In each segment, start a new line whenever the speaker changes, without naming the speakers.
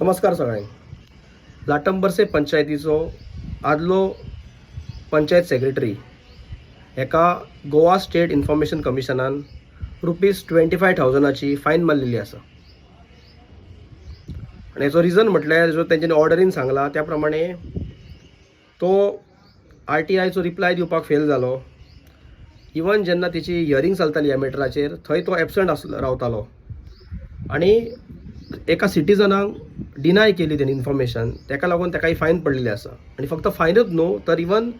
नमस्कार सगळ्यांक। लाटंबरसे पंचायतीचो आदलो पंचायत सेक्रेटरी एका गोवा स्टेट इन्फॉर्मेशन कमिशनान ₹25,000ची फायन मारलेली आसा। आणि हेचो रिजन म्हटल्यार जो तेंच्यांनी ऑर्डरीन सांगला त्या प्रमाणे तो RTIचो रिप्लाय दिवपाक फेल जालो। इवन जेन्ना तेची हियरिंग चलताली ह्या मॅटराचेर थंय तो एबसंट रावतालो आणि एका सिटीजनाक डिनाय केली तेणी इन्फॉर्मेशन, ताका लागून ताका ही फायन पडलेली आसा। आणि फक्त फायनूच न्हू तर इवन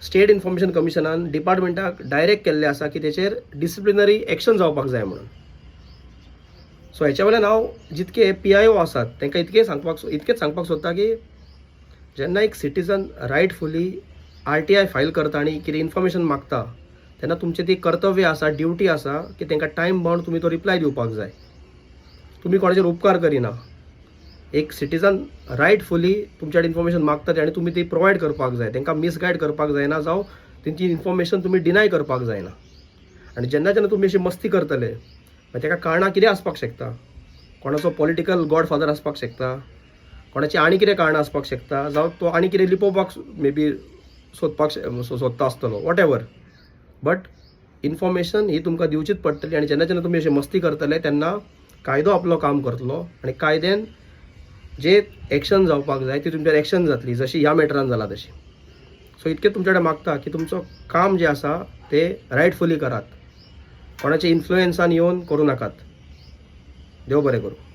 स्टेट इन्फॉर्मेशन कमिशनान डिपार्टमेंटाक डायरेक्ट केल्ले आसा की तेचेर डिसिप्लिनरी एक्शन जावपाक जाय म्हणून। सो हेच्या वयल्यान हांव जितके PIO आसात तांकां इतकेच सांगपाक सोदता की जेन्ना एक सिटीजन रायटफुली RTI फायल करता आनी कितें इन्फॉर्मेशन मागता तेन्ना तुमचें ती कर्तव्य आसा, ड्युटी आसा की तांकां टायम बाउंड तुमी तो रिप्लाय दिवपाक जाय। तुम्ही कोणाचेर उपकार करिना। एक सिटीजन रायटफुली तुमच्या इन्फॉर्मेशन मागता आनी तुम्ही ती प्रोवायड करपाक जाय, तांकां मिसगायड करपाक जायना जावं तेंची इन्फॉर्मेशन तुम्ही डिनाय करपाक जायना। आनी जेन्ना जेन्ना तुमी अशी मस्ती करतले ताका कारणां कितें आसपाक शकता, कोणाचो पॉलिटिकल गॉडफादर आसपाक शकता, कोणाची आनी कितें कारणां आसपाक शकता, जावं तो आनी कितें लिपोवपाक मे बी सोदता आसतलो, वॉट एवर। बट इन्फॉर्मेशन ही तुमकां दिवचीच पडटली आनी जेन्ना जेन्ना तुमी अशी मस्ती करतले तेन्ना कायदो आपलो काम करतलो आणि कायद्यान जे एक्शन जावपाक जाय ती तुमच्यार एक्शन जातली, जशी ह्या मॅटरान जाला तशी। सो इतकें तुमचे कडेन मागता की तुमचो काम जे आसा ते रायटफुली करात, कोणाच्या इन्फ्लुएन्सान येवन करूं नाकात। देव बरें करूं।